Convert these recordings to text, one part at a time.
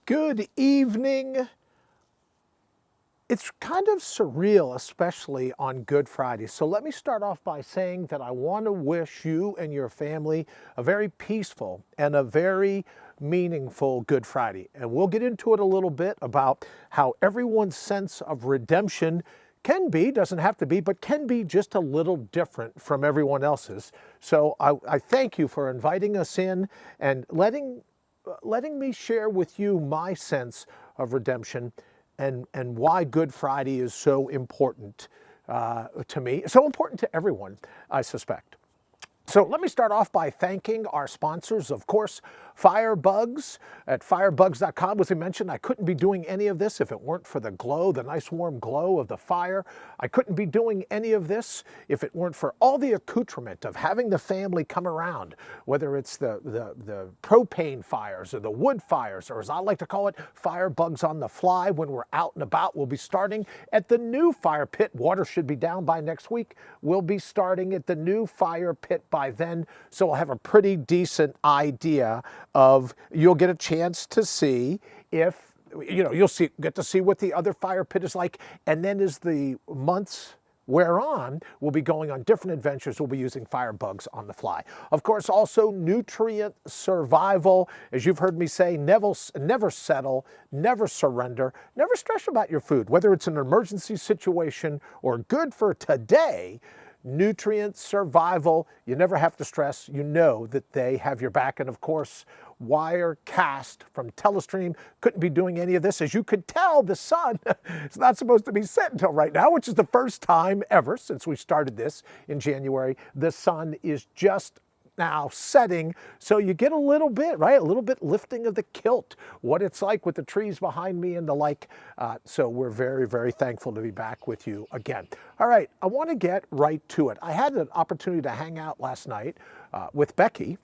Good evening. It's kind of surreal, especially on Good Friday. So let me start off by saying that I want to wish you and your family a very peaceful and a very meaningful Good Friday. And we'll get into it a little bit about how everyone's sense of redemption can be, doesn't have to be, but can be just a little different from everyone else's. So I thank you for inviting us in and letting me share with you my sense of redemption and why Good Friday is so important to me, so important to everyone, I suspect. So let me start off by thanking our sponsors, of course, Firebugs at firebugs.com. As I mentioned, I couldn't be doing any of this if it weren't for the glow, the nice warm glow of the fire. I couldn't be doing any of this if it weren't for all the accoutrement of having the family come around, whether it's the propane fires or the wood fires, or as I like to call it, Firebugs on the fly. When we're out and about, we'll be starting at the new fire pit. Water should be down by next week. We'll be starting at the new fire pit by then, so we'll have a pretty decent idea of, you'll get a chance to see if, you'll get to see what the other fire pit is like, and then as the months wear on, we'll be going on different adventures. We'll be using Firebugs on the fly. Of course, also nutrient survival. As you've heard me say, never settle, never surrender, never stress about your food, whether it's an emergency situation or good for today. Nutrient survival, you never have to stress. You know that they have your back. And of course, Wirecast from Telestream. Couldn't be doing any of this. As you could tell, the sun is not supposed to be set until right now, which is the first time ever since we started this in January. The sun is just now setting, so you get a little bit, right? A little bit lifting of the kilt, what it's like with the trees behind me and the like. So we're very, very thankful to be back with you again. All right, I want to get right to it. I had an opportunity to hang out last night with Becky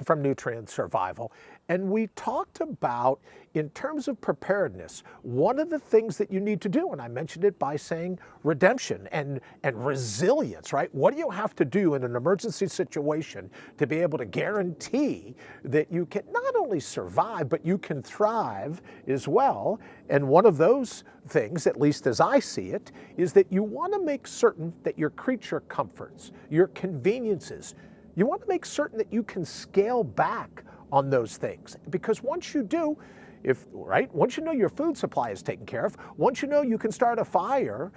from Nutrient Survival, and we talked about, in terms of preparedness, one of the things that you need to do, and I mentioned it by saying redemption and resilience, right? What do you have to do in an emergency situation to be able to guarantee that you can not only survive, but you can thrive as well? And one of those things, at least as I see it, is that you want to make certain that your creature comforts, your conveniences, you want to make certain that you can scale back on those things. Because once you do, once you know your food supply is taken care of, once you know you can start a fire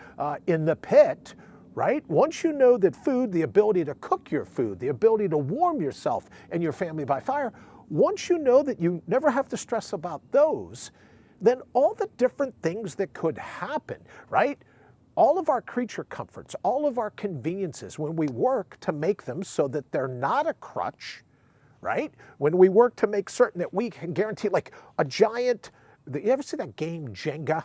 in the pit, right? Once you know that food, the ability to cook your food, the ability to warm yourself and your family by fire, once you know that you never have to stress about those, then all the different things that could happen, right? All of our creature comforts, all of our conveniences, when we work to make them so that they're not a crutch, right? When we work to make certain that we can guarantee, like a giant, you ever see that game Jenga,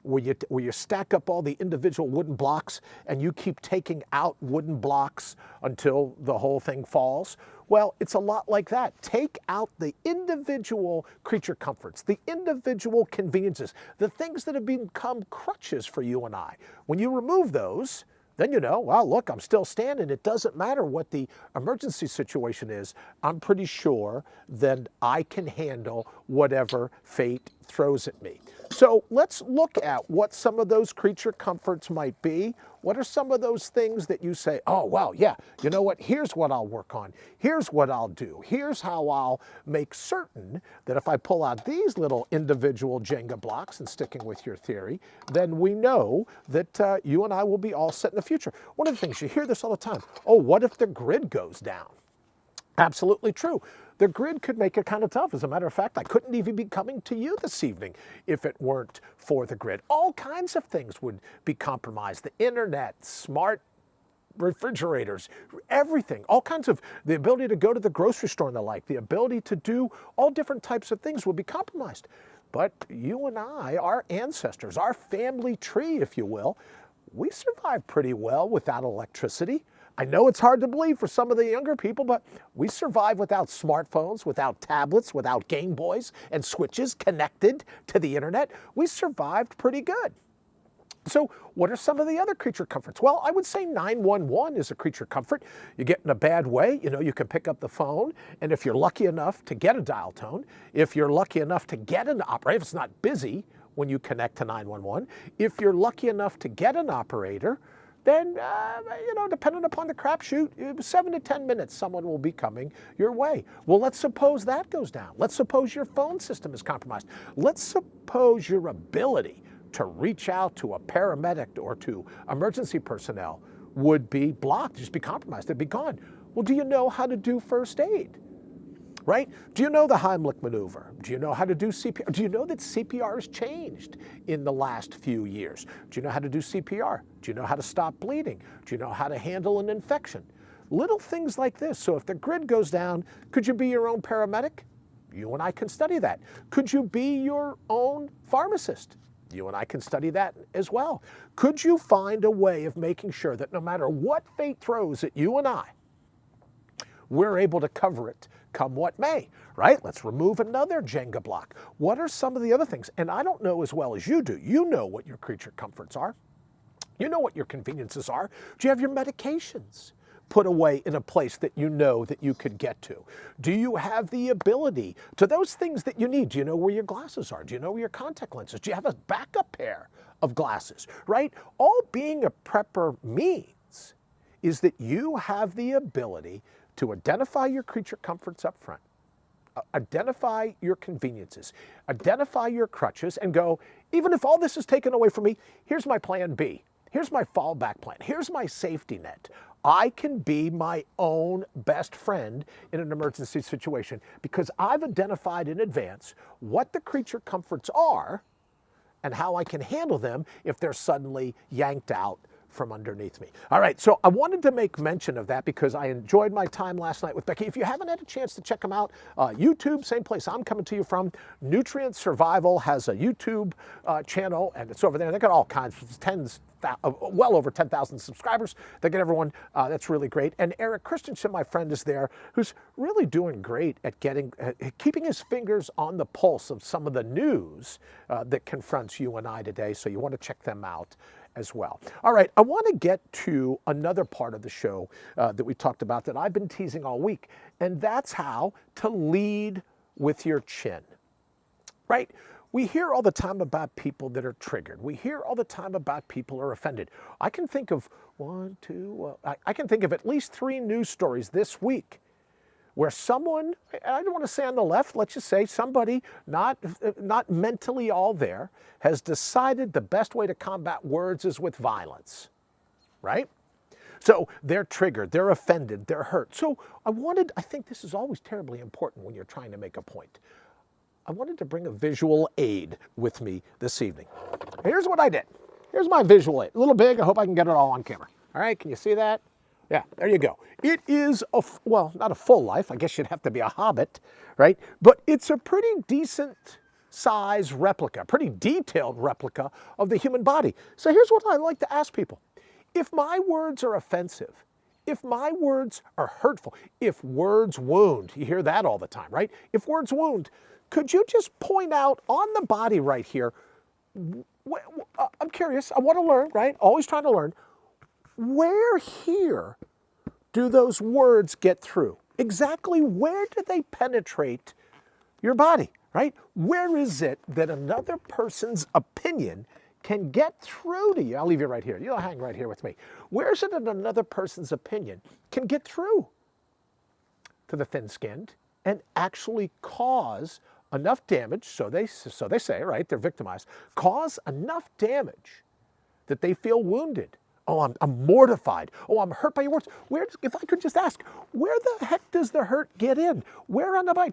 where you stack up all the individual wooden blocks and you keep taking out wooden blocks until the whole thing falls? Well, it's a lot like that. Take out the individual creature comforts, the individual conveniences, the things that have become crutches for you and I. When you remove those, then you know, well, look, I'm still standing. It doesn't matter what the emergency situation is. I'm pretty sure that I can handle whatever fate throws at me. So let's look at what some of those creature comforts might be. What are some of those things that you say, oh, well, yeah, you know what? Here's what I'll work on. Here's what I'll do. Here's how I'll make certain that if I pull out these little individual Jenga blocks, and sticking with your theory, then we know that you and I will be all set in the future. One of the things, you hear this all the time. Oh, what if the grid goes down? Absolutely true. The grid could make it kind of tough. As a matter of fact, I couldn't even be coming to you this evening if it weren't for the grid. All kinds of things would be compromised. The internet, smart refrigerators, everything, all kinds of, the ability to go to the grocery store and the like, the ability to do all different types of things would be compromised. But you and I, our ancestors, our family tree, if you will, we survived pretty well without electricity. I know it's hard to believe for some of the younger people, but we survived without smartphones, without tablets, without Game Boys and switches connected to the internet. We survived pretty good. So what are some of the other creature comforts? Well, I would say 911 is a creature comfort. You get in a bad way, you can pick up the phone, and if you're lucky enough to get a dial tone, if you're lucky enough to get an operator, if it's not busy when you connect to 911, if you're lucky enough to get an operator, then, depending upon the crapshoot, 7 to 10 minutes, someone will be coming your way. Well, let's suppose that goes down. Let's suppose your phone system is compromised. Let's suppose your ability to reach out to a paramedic or to emergency personnel would be blocked, just be compromised, they'd be gone. Well, do you know how to do first aid? Right? Do you know the Heimlich maneuver? Do you know how to do CPR? Do you know that CPR has changed in the last few years? Do you know how to do CPR? Do you know how to stop bleeding? Do you know how to handle an infection? Little things like this. So if the grid goes down, could you be your own paramedic? You and I can study that. Could you be your own pharmacist? You and I can study that as well. Could you find a way of making sure that no matter what fate throws at you and I, we're able to cover it come what may, right? Let's remove another Jenga block. What are some of the other things? And I don't know as well as you do. You know what your creature comforts are. You know what your conveniences are. Do you have your medications put away in a place that you know that you could get to? Do you have the ability to those things that you need? Do you know where your glasses are? Do you know where your contact lenses? Do you have a backup pair of glasses, right? All being a prepper means is that you have the ability to identify your creature comforts up front, identify your conveniences, identify your crutches, and go, even if all this is taken away from me, here's my plan B. Here's my fallback plan. Here's my safety net. I can be my own best friend in an emergency situation because I've identified in advance what the creature comforts are and how I can handle them if they're suddenly yanked out from underneath me. All right, so I wanted to make mention of that because I enjoyed my time last night with Becky. If you haven't had a chance to check them out, YouTube, same place I'm coming to you from. Nutrient Survival has a YouTube channel, and it's over there. They got all kinds, well over 10,000 subscribers. They get everyone, that's really great. And Eric Christensen, my friend, is there, who's really doing great at keeping his fingers on the pulse of some of the news that confronts you and I today. So you want to check them out as well. All right, I want to get to another part of the show that we talked about that I've been teasing all week, and that's how to lead with your chin, right? We hear all the time about people that are triggered. We hear all the time about people who are offended. I can think of I can think of at least 3 news stories this week where someone, I don't want to say on the left, let's just say somebody not mentally all there, has decided the best way to combat words is with violence, right? So they're triggered, they're offended, they're hurt. So I think this is always terribly important when you're trying to make a point. I wanted to bring a visual aid with me this evening. Here's what I did. Here's my visual aid. A little big, I hope I can get it all on camera. All right, can you see that? Yeah, there you go. It is, well, not a full life. I guess you'd have to be a hobbit, right? But it's a pretty decent size replica, pretty detailed replica of the human body. So here's what I like to ask people. If my words are offensive, if my words are hurtful, if words wound, you hear that all the time, right? If words wound, could you just point out on the body right here, I'm curious, I want to learn, right? Always trying to learn. Where here do those words get through? Exactly where do they penetrate your body, right? Where is it that another person's opinion can get through to you? I'll leave you right here. You'll hang right here with me. Where is it that another person's opinion can get through to the thin-skinned and actually cause enough damage, so they say, right? They're victimized. Cause enough damage that they feel wounded. Oh, I'm mortified. Oh, I'm hurt by your words. If I could just ask, where the heck does the hurt get in? Where on the body?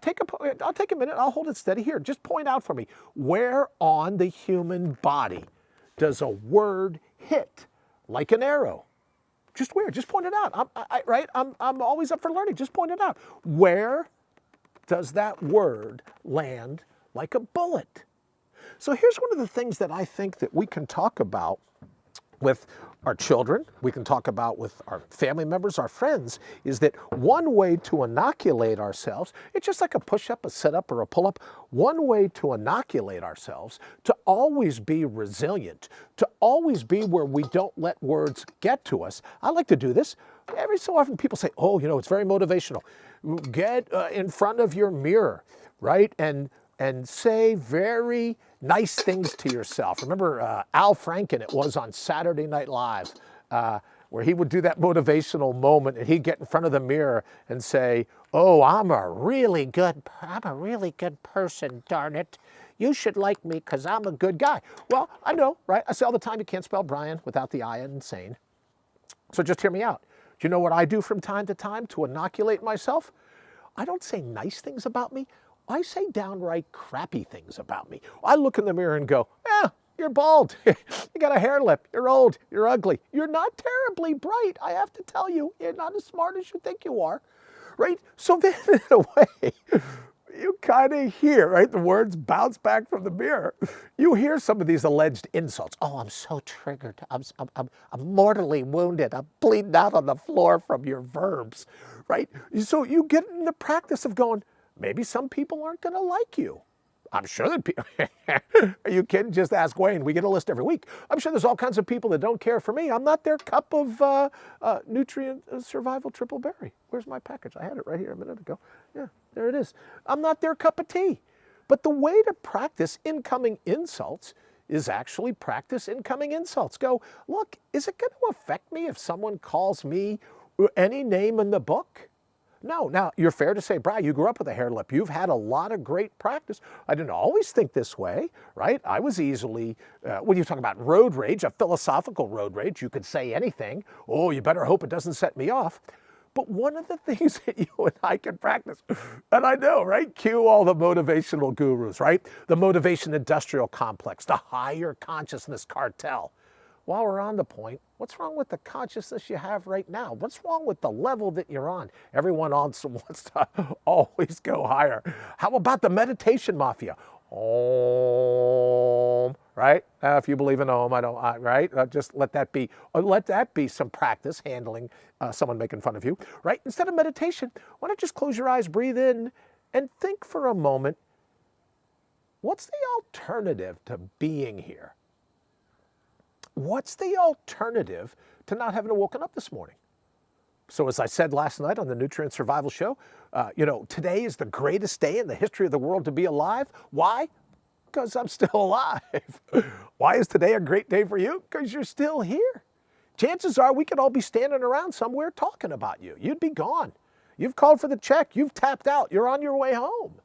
I'll take a minute. I'll hold it steady here. Just point out for me, where on the human body does a word hit like an arrow? Just where? Just point it out. I'm always up for learning. Just point it out. Where does that word land like a bullet? So here's one of the things that I think that we can talk about with our children, we can talk about with our family members, our friends, is that one way to inoculate ourselves, it's just like a push-up, a sit-up, or a pull-up. One way to inoculate ourselves, to always be resilient, to always be where we don't let words get to us. I like to do this. Every so often people say, oh, you know, it's very motivational. Get in front of your mirror, right? And say very nice things to yourself. Remember Al Franken, it was on Saturday Night Live, where he would do that motivational moment and he'd get in front of the mirror and say, oh, I'm a really good person, darn it. You should like me because I'm a good guy. Well, I know, right? I say all the time, you can't spell Brian without the I in insane. So just hear me out. Do you know what I do from time to time to inoculate myself? I don't say nice things about me. I say downright crappy things about me. I look in the mirror and go, you're bald. You got a hair lip. You're old. You're ugly. You're not terribly bright. I have to tell you, you're not as smart as you think you are, right? So then in a way, you kind of hear, right? The words bounce back from the mirror. You hear some of these alleged insults. Oh, I'm so triggered. I'm mortally wounded. I'm bleeding out on the floor from your verbs, right? So you get in the practice of going, maybe some people aren't going to like you. I'm sure that people, are you kidding? Just ask Wayne. We get a list every week. I'm sure there's all kinds of people that don't care for me. I'm not their cup of nutrient survival triple berry. Where's my package? I had it right here a minute ago. Yeah, there it is. I'm not their cup of tea. But the way to practice incoming insults is actually practice incoming insults. Go, look, is it going to affect me if someone calls me any name in the book? No. Now, you're fair to say, Bri, you grew up with a hair lip. You've had a lot of great practice. I didn't always think this way, right? I was easily, when you talk about road rage, a philosophical road rage, you could say anything. Oh, you better hope it doesn't set me off. But one of the things that you and I can practice, and I know, right? Cue all the motivational gurus, right? The motivation industrial complex, the higher consciousness cartel. While we're on the point, what's wrong with the consciousness you have right now? What's wrong with the level that you're on? Everyone wants to always go higher. How about the meditation mafia? Om, right? If you believe in Om, I don't, right? Just let that be some practice handling someone making fun of you, right? Instead of meditation, why not just close your eyes, breathe in, and think for a moment, what's the alternative to being here? What's the alternative to not having woken up this morning? So as I said last night on the Nutrient Survival Show, today is the greatest day in the history of the world to be alive. Why? Because I'm still alive. Why is today a great day for you? Because you're still here. Chances are we could all be standing around somewhere talking about you. You'd be gone. You've called for the check. You've tapped out. You're on your way home.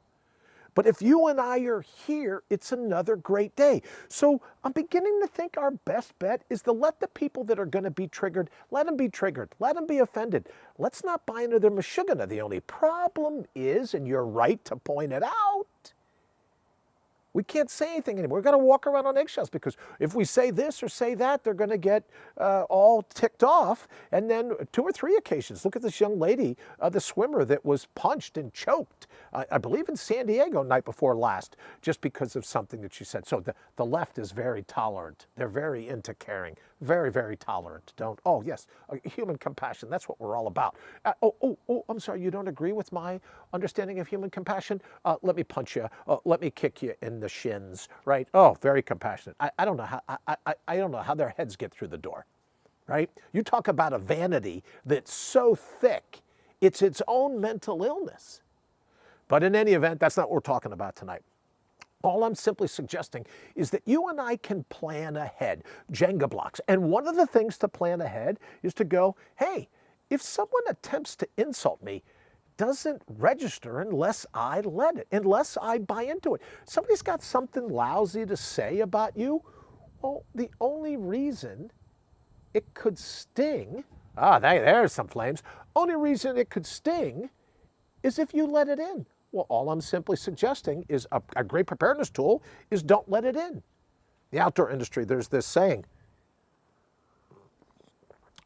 But if you and I are here, it's another great day. So I'm beginning to think our best bet is to let the people that are going to be triggered, let them be triggered. Let them be offended. Let's not buy into their mashugana. The only problem is, and you're right to point it out, we can't say anything anymore. We're going to walk around on eggshells because if we say this or say that, they're going to get all ticked off. And then 2 or 3 occasions, look at this young lady, the swimmer that was punched and choked, I believe in San Diego night before last, just because of something that she said. So the left is very tolerant. They're very into caring. Very, very tolerant. Oh yes, human compassion, that's what we're all about. I'm sorry, you don't agree with my understanding of human compassion? Let me punch you. Let me kick you in the shins, right? Oh, very compassionate. I don't know how, I don't know how their heads get through the door, right? You talk about a vanity that's so thick, it's its own mental illness. But in any event, that's not what we're talking about tonight. All I'm simply suggesting is that you and I can plan ahead, Jenga blocks. And one of the things to plan ahead is to go, hey, if someone attempts to insult me, doesn't register unless I let it, unless I buy into it. Somebody's got something lousy to say about you. Well, the only reason it could sting, there's some flames. Only reason it could sting is if you let it in. Well, all I'm simply suggesting is a great preparedness tool is don't let it in. The outdoor industry, there's this saying,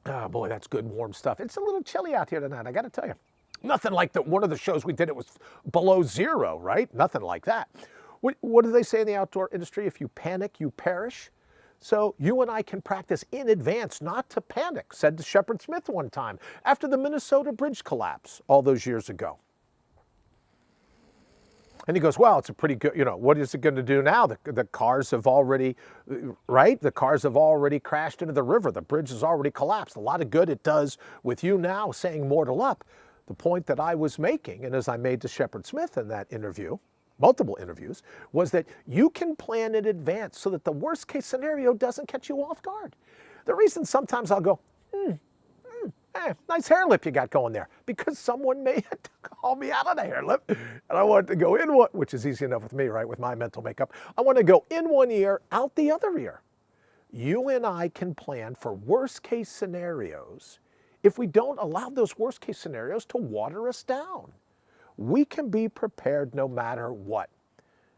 oh boy, that's good warm stuff. It's a little chilly out here tonight, I got to tell you. Nothing like one of the shows we did, it was below 0, right? Nothing like that. What do they say in the outdoor industry? If you panic, you perish. So you and I can practice in advance not to panic, said to Shepard Smith one time after the Minnesota bridge collapse all those years ago. And he goes, well, it's a pretty good, what is it going to do now? The cars have already, right? The cars have already crashed into the river. The bridge has already collapsed. A lot of good it does with you now saying mortal up. The point that I was making, and as I made to Shepard Smith in that interview, multiple interviews, was that you can plan in advance so that the worst case scenario doesn't catch you off guard. The reason sometimes I'll go, nice hair lip you got going there, because someone may have to call me out on a hair lip, and I want to go in one, which is easy enough with me, right, with my mental makeup. I want to go in one ear, out the other ear. You and I can plan for worst case scenarios if we don't allow those worst case scenarios to water us down. We can be prepared no matter what.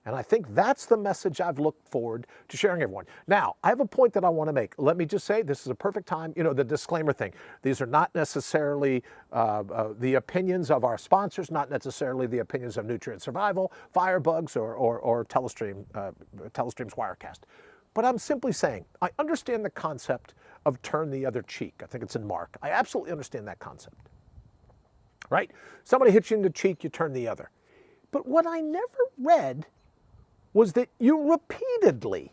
And I think that's the message I've looked forward to sharing with everyone. Now, I have a point that I want to make. Let me just say, this is a perfect time, the disclaimer thing. These are not necessarily the opinions of our sponsors, not necessarily the opinions of Nutrient Survival, Firebugs, or Telestream's Wirecast. But I'm simply saying, I understand the concept of turn the other cheek. I think it's in Mark. I absolutely understand that concept. Right? Somebody hits you in the cheek, you turn the other. But what I never read was that you repeatedly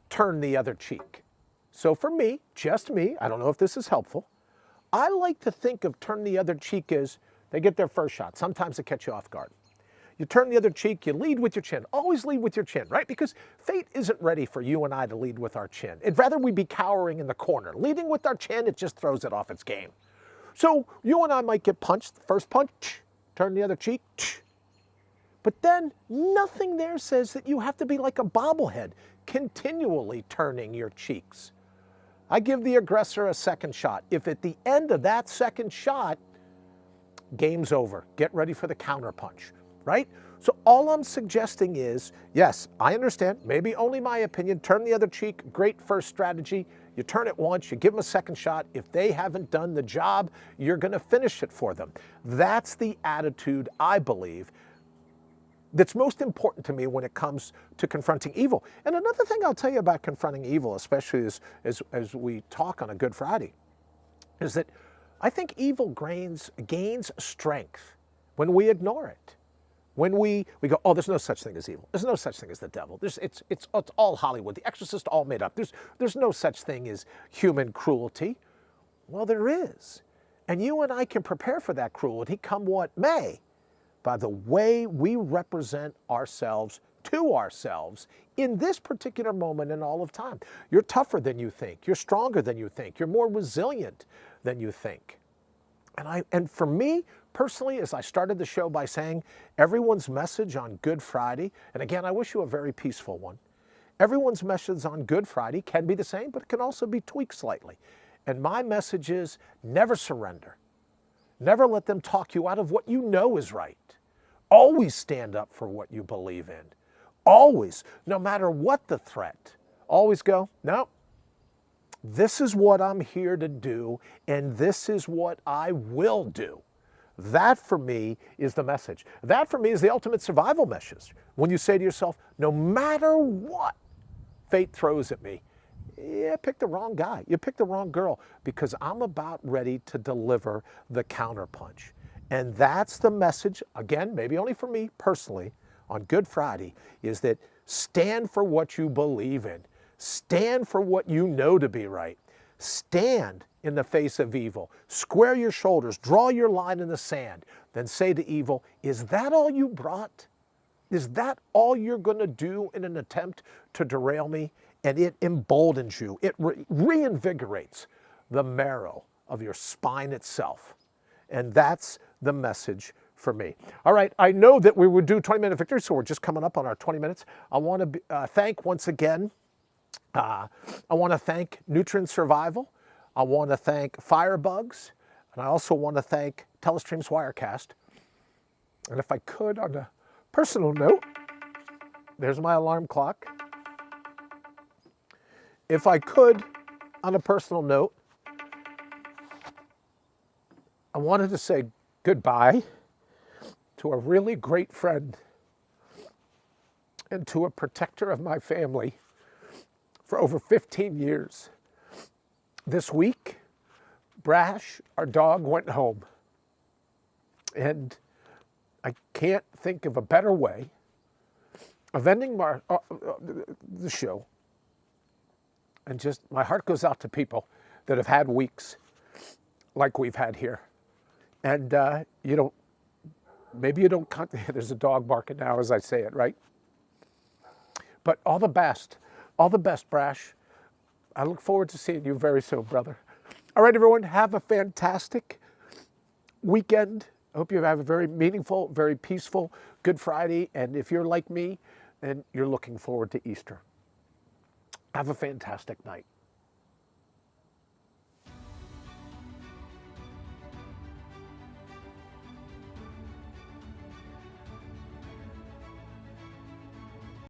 turn the other cheek. So for me, just me, I don't know if this is helpful, I like to think of turn the other cheek as they get their first shot. Sometimes they catch you off guard. You turn the other cheek, you lead with your chin. Always lead with your chin, right? Because fate isn't ready for you and I to lead with our chin. It'd rather we be cowering in the corner. Leading with our chin, it just throws it off its game. So you and I might get punched. First punch, turn the other cheek. But then nothing there says that you have to be like a bobblehead, continually turning your cheeks. I give the aggressor a second shot. If at the end of that second shot, game's over. Get ready for the counterpunch, right? So all I'm suggesting is, yes, I understand, maybe only my opinion, turn the other cheek, great first strategy. You turn it once, you give them a second shot. If they haven't done the job, you're going to finish it for them. That's the attitude, I believe, that's most important to me when it comes to confronting evil. And another thing I'll tell you about confronting evil, especially as we talk on a Good Friday, is that I think evil gains strength when we ignore it. When we go, oh, there's no such thing as evil. There's no such thing as the devil. It's all Hollywood. The Exorcist all made up. There's no such thing as human cruelty. Well, there is. And you and I can prepare for that cruelty come what may by the way we represent ourselves to ourselves in this particular moment in all of time. You're tougher than you think. You're stronger than you think. You're more resilient than you think. And for me, personally, as I started the show by saying, everyone's message on Good Friday, and again, I wish you a very peaceful one. Everyone's message on Good Friday can be the same, but it can also be tweaked slightly. And my message is never surrender. Never let them talk you out of what you know is right. Always stand up for what you believe in. Always, no matter what the threat, always go, no, this is what I'm here to do, and this is what I will do. That for me is the message. That for me is the ultimate survival message. When you say to yourself, no matter what fate throws at me, you picked the wrong guy, you picked the wrong girl, because I'm about ready to deliver the counterpunch. And that's the message, again, maybe only for me personally, on Good Friday, is that stand for what you believe in. Stand for what you know to be right. Stand in the face of evil. Square your shoulders, draw your line in the sand. Then say to evil, is that all you brought? Is that all you're going to do in an attempt to derail me? And it emboldens you. It reinvigorates the marrow of your spine itself. And that's the message for me. All right, I know that we would do 20-minute victory, so we're just coming up on our 20 minutes. I want to thank once again, I want to thank Nutrient Survival. I want to thank Firebugs. And I also want to thank Telestream's Wirecast. And if I could, on a personal note, there's my alarm clock. If I could, on a personal note, I wanted to say goodbye to a really great friend and to a protector of my family for over 15 years. This week, Brash, our dog, went home. And I can't think of a better way of ending the show. And just, my heart goes out to people that have had weeks like we've had here. And maybe you don't, there's a dog barking now as I say it, right? But all the best, Brash. I look forward to seeing you very soon, brother. All right, everyone, have a fantastic weekend. I hope you have a very meaningful, very peaceful Good Friday. And if you're like me, then you're looking forward to Easter. Have a fantastic night.